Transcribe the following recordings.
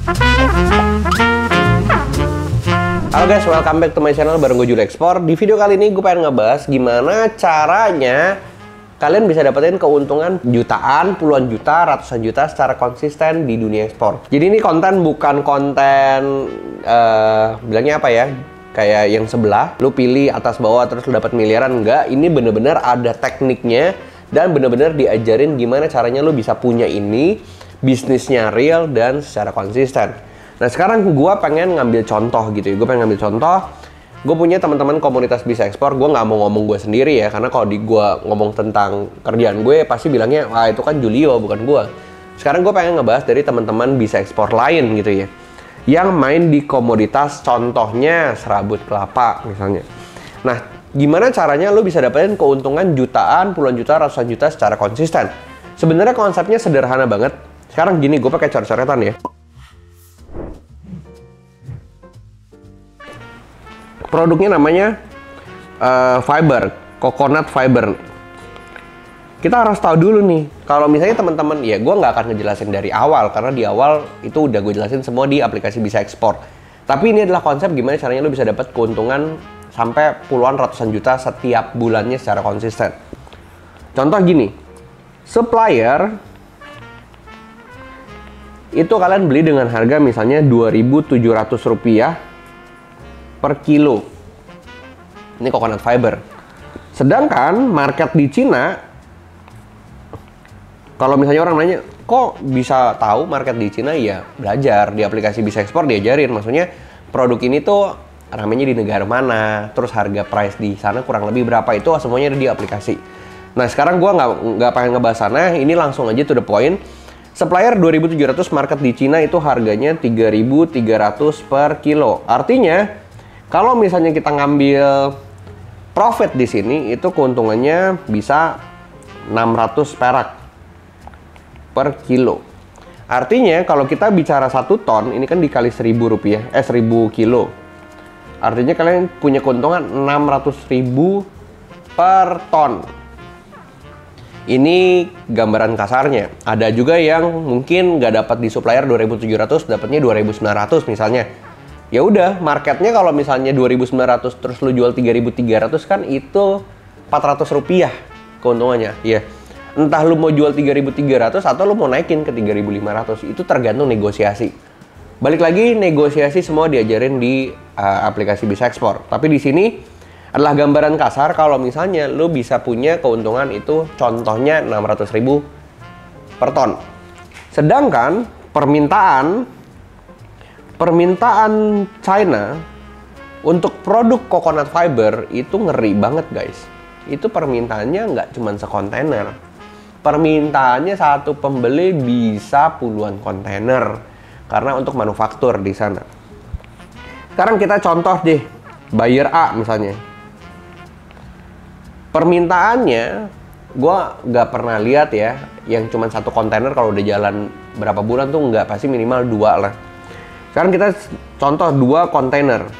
Halo guys, welcome back to my channel bareng gue Juli Ekspor. Di video kali ini gue pengen ngebahas gimana caranya kalian bisa dapetin keuntungan jutaan, puluhan juta, ratusan juta secara konsisten di dunia ekspor. Jadi ini konten bukan konten bilangnya apa ya, kayak yang sebelah lu pilih atas bawah terus lu dapat miliaran. Enggak, ini bener-bener ada tekniknya dan bener-bener diajarin gimana caranya lu bisa punya ini, bisnisnya real dan secara konsisten. Nah sekarang gue pengen ngambil contoh gitu ya. Gue pengen ngambil contoh. Gue punya teman-teman komunitas bisa ekspor. Gue nggak mau ngomong gue sendiri ya, karena kalau di gue ngomong tentang kerjaan gue pasti bilangnya wah itu kan Julio bukan gue. Sekarang gue pengen ngebahas dari teman-teman bisa ekspor lain gitu ya, yang main di komoditas, contohnya serabut kelapa misalnya. Nah gimana caranya lo bisa dapetin keuntungan jutaan, puluhan juta, ratusan juta secara konsisten? Sebenarnya konsepnya sederhana banget. Sekarang gini, gue pakai coret-coretan ya. Produknya namanya fiber, coconut fiber. Kita harus tahu dulu nih, kalau misalnya teman-teman, ya gue nggak akan ngejelasin dari awal, karena di awal itu udah gue jelasin semua di aplikasi bisa ekspor. Tapi ini adalah konsep gimana caranya lo bisa dapat keuntungan sampai puluhan ratusan juta setiap bulannya secara konsisten. Contoh gini, supplier itu kalian beli dengan harga misalnya Rp2.700 per kilo. Ini coconut fiber. Sedangkan market di Cina, kalau misalnya orang nanya, kok bisa tahu market di Cina? Ya belajar di aplikasi bisa ekspor, diajarin. Maksudnya produk ini tuh ramenya di negara mana, terus harga price di sana kurang lebih berapa, itu semuanya ada di aplikasi. Nah sekarang gua nggak pengen ngebahas sana, ini langsung aja to the point. Supplier 2.700, market di Cina itu harganya 3.300 per kilo. Artinya kalau misalnya kita ngambil profit di sini, itu keuntungannya bisa 600 perak per kilo. Artinya kalau kita bicara 1 ton, ini kan dikali 1.000 rupiah, 1.000 kilo. Artinya kalian punya keuntungan 600.000 per ton. Ini gambaran kasarnya. Ada juga yang mungkin nggak dapat di supplier 2.700, dapatnya 2.900 misalnya. Ya udah, marketnya kalau misalnya 2.900 terus lu jual 3.300 kan itu 400 rupiah keuntungannya. Iya. Entah lu mau jual 3.300 atau lu mau naikin ke 3.500, itu tergantung negosiasi. Balik lagi, negosiasi semua diajarin di aplikasi bisa ekspor. Tapi di sini adalah gambaran kasar kalau misalnya lu bisa punya keuntungan itu contohnya 600.000 per ton. Sedangkan permintaan China untuk produk coconut fiber itu ngeri banget guys. Itu permintaannya nggak cuma sekontainer. Permintaannya satu pembeli bisa puluhan kontainer. Karena untuk manufaktur di sana. Sekarang kita contoh deh, buyer A misalnya. Permintaannya, gue nggak pernah lihat ya, yang cuma satu kontainer kalau udah jalan berapa bulan tuh nggak, pasti minimal 2 lah. Sekarang kita contoh 2 kontainer.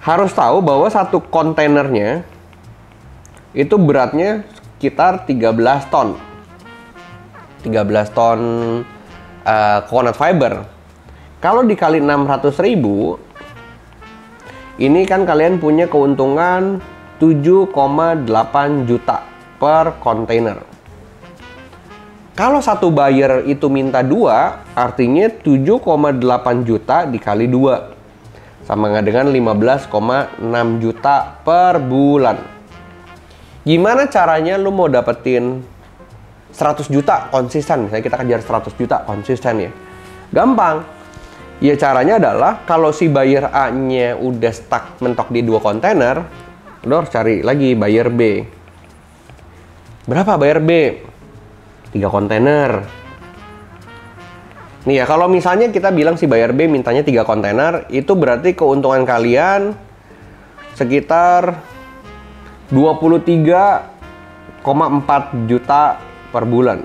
Harus tahu bahwa satu kontainernya itu beratnya sekitar 13 ton. 13 ton coconut fiber. Kalau dikali 600.000, ini kan kalian punya keuntungan 7,8 juta per kontainer. Kalau satu buyer itu minta 2, artinya 7,8 juta dikali 2. Sama dengan 15,6 juta per bulan. Gimana caranya lu mau dapetin 100 juta konsisten? Misalnya kita kejar 100 juta konsisten ya. Gampang. Ya caranya adalah kalau si buyer A-nya udah stuck mentok di 2 kontainer, lu harus cari lagi buyer B. Berapa buyer B? 3 kontainer. Nih ya, kalau misalnya kita bilang si buyer B mintanya 3 kontainer, itu berarti keuntungan kalian sekitar 23,4 juta per bulan.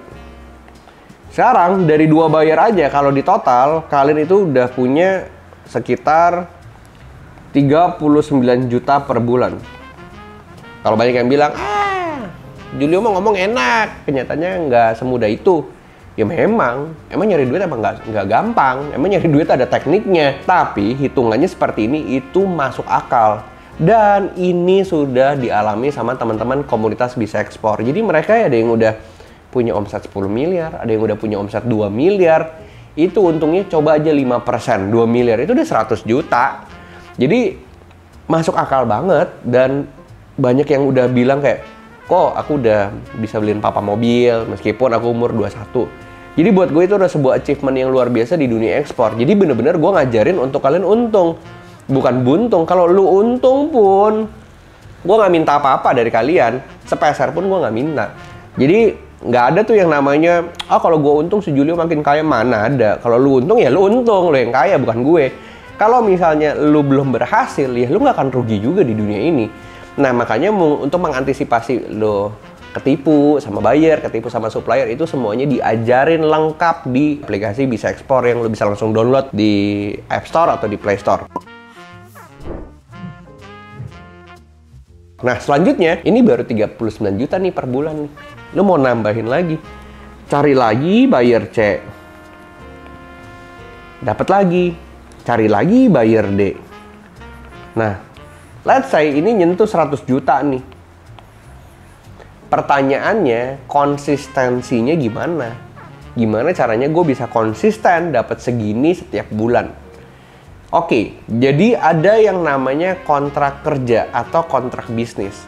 Sekarang dari 2 buyer aja, kalau di total kalian itu udah punya sekitar 39 juta per bulan. Kalau banyak yang bilang, Julio mau ngomong enak, kenyataannya nggak semudah itu. Ya emang nyari duit emang nggak gampang, emang nyari duit ada tekniknya. Tapi hitungannya seperti ini itu masuk akal. Dan ini sudah dialami sama teman-teman komunitas bisa ekspor. Jadi mereka ada yang udah punya omset 10 miliar, ada yang udah punya omset 2 miliar. Itu untungnya coba aja 5%, 2 miliar itu udah 100 juta. Jadi masuk akal banget dan banyak yang udah bilang kayak, kok aku udah bisa beliin papa mobil meskipun aku umur 21. Jadi buat gue itu udah sebuah achievement yang luar biasa di dunia ekspor. Jadi bener-bener gue ngajarin untuk kalian untung, bukan buntung. Kalau lu untung pun, gue nggak minta apa-apa dari kalian, sepeser pun gue nggak minta. Jadi nggak ada tuh yang namanya, kalau gue untung si Julio makin kaya, mana ada. Kalau lu untung ya lu untung, lu yang kaya bukan gue. Kalau misalnya lu belum berhasil, ya lu nggak akan rugi juga di dunia ini. Nah makanya untuk mengantisipasi lu ketipu sama buyer, ketipu sama supplier, itu semuanya diajarin lengkap di aplikasi Bisa Ekspor yang lu bisa langsung download di App Store atau di Play Store. Nah selanjutnya, ini baru 39 juta nih per bulan nih. Lu mau nambahin lagi, cari lagi buyer C, dapat lagi, cari lagi buyer D. Nah, let's say ini nyentuh 100 juta nih. Pertanyaannya, konsistensinya gimana? Gimana caranya gue bisa konsisten dapat segini setiap bulan? Oke, jadi ada yang namanya kontrak kerja atau kontrak bisnis.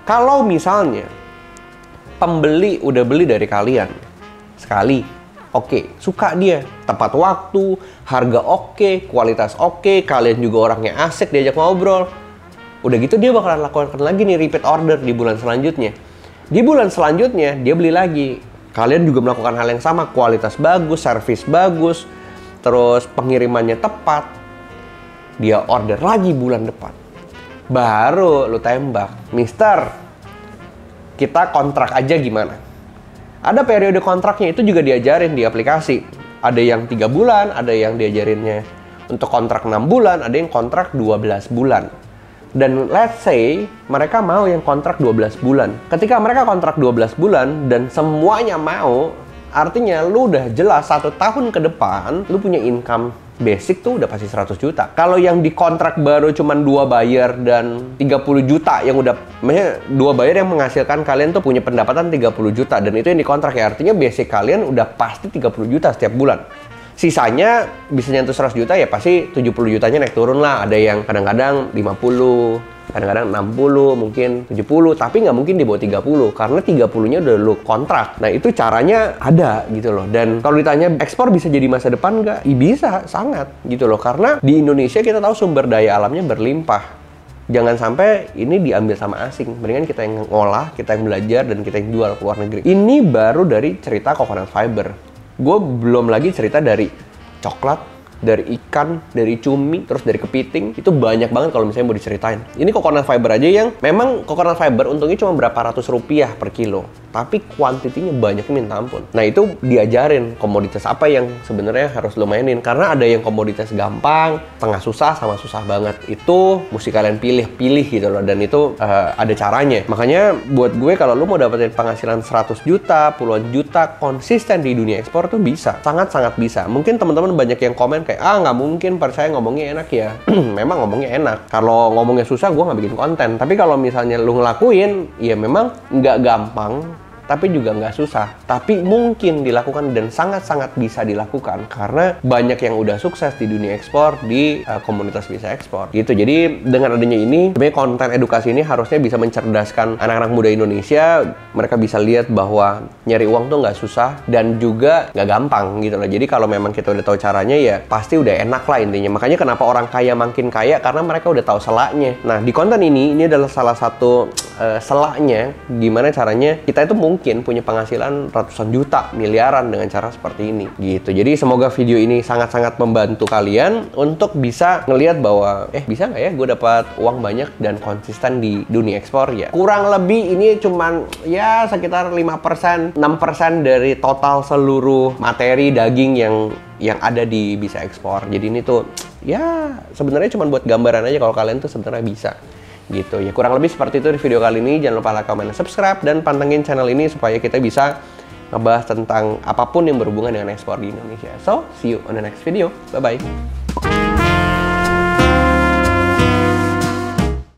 Kalau misalnya pembeli udah beli dari kalian sekali, oke, suka dia, tepat waktu, harga oke, kualitas oke, kalian juga orangnya asik, diajak ngobrol, udah gitu dia bakalan lakukan lagi nih repeat order di bulan selanjutnya. Di bulan selanjutnya dia beli lagi, kalian juga melakukan hal yang sama, kualitas bagus, servis bagus, terus pengirimannya tepat, dia order lagi bulan depan. Baru lu tembak, Mister, kita kontrak aja gimana? Ada periode kontraknya, itu juga diajarin di aplikasi. Ada yang 3 bulan, ada yang diajarinnya untuk kontrak 6 bulan, ada yang kontrak 12 bulan. Dan let's say mereka mau yang kontrak 12 bulan. Ketika mereka kontrak 12 bulan dan semuanya mau, artinya lu udah jelas 1 tahun ke depan lu punya income basic tuh udah pasti 100 juta. Kalau yang di kontrak baru cuman 2 buyer dan 30 juta yang udah, maksudnya 2 buyer yang menghasilkan kalian tuh punya pendapatan 30 juta dan itu yang di kontrak ya, artinya basic kalian udah pasti 30 juta setiap bulan. Sisanya bisa nyentuh 100 juta ya pasti 70 jutanya naik turun lah. Ada yang kadang-kadang 50, kadang-kadang 60, mungkin 70, tapi nggak mungkin di bawah 30 karena 30-nya udah lu kontrak. Nah itu caranya ada gitu loh. Dan kalau ditanya ekspor bisa jadi masa depan nggak? Bisa, sangat gitu loh. Karena di Indonesia kita tahu sumber daya alamnya berlimpah. Jangan sampai ini diambil sama asing. Mendingan kita yang ngolah, kita yang belajar, dan kita yang jual ke luar negeri. Ini baru dari cerita coconut fiber. Gue belum lagi cerita dari coklat, dari ikan, dari cumi, terus dari kepiting. Itu banyak banget kalau misalnya mau diceritain. Ini coconut fiber aja yang memang coconut fiber untungnya cuma berapa ratus rupiah per kilo, tapi kuantitinya banyak minta ampun. Nah itu diajarin komoditas apa yang sebenarnya harus lo mainin, karena ada yang komoditas gampang, tengah susah, sama susah banget. Itu mesti kalian pilih gitu loh, dan itu ada caranya. Makanya buat gue kalau lo mau dapetin penghasilan 100 juta, puluhan juta konsisten di dunia ekspor tuh bisa, sangat-sangat bisa. Mungkin teman-teman banyak yang komen kayak, nggak mungkin, percaya ngomongnya enak ya. Memang ngomongnya enak. Kalau ngomongnya susah, gue nggak bikin konten. Tapi kalau misalnya lu ngelakuin, ya memang nggak gampang, tapi juga nggak susah. Tapi mungkin dilakukan dan sangat-sangat bisa dilakukan karena banyak yang udah sukses di dunia ekspor di komunitas bisa ekspor gitu. Jadi dengan adanya ini, sebenarnya konten edukasi ini harusnya bisa mencerdaskan anak-anak muda Indonesia. Mereka bisa lihat bahwa nyari uang tuh nggak susah dan juga nggak gampang gitu loh. Jadi kalau memang kita udah tahu caranya ya pasti udah enak lah intinya. Makanya kenapa orang kaya makin kaya, karena mereka udah tahu selaknya. Nah di konten ini adalah salah satu selaknya gimana caranya kita itu mungkin punya penghasilan ratusan juta, miliaran dengan cara seperti ini gitu. Jadi semoga video ini sangat-sangat membantu kalian untuk bisa ngelihat bahwa bisa nggak ya gue dapat uang banyak dan konsisten di dunia ekspor ya. Kurang lebih ini cuman ya sekitar 5%, 6% dari total seluruh materi daging yang ada di bisa ekspor. Jadi ini tuh ya sebenarnya cuma buat gambaran aja kalau kalian tuh sebenarnya bisa gitu ya. Kurang lebih seperti itu di video kali ini. Jangan lupa like, comment, dan subscribe, dan pantengin channel ini supaya kita bisa ngebahas tentang apapun yang berhubungan dengan ekspor di Indonesia. So, see you on the next video. Bye-bye.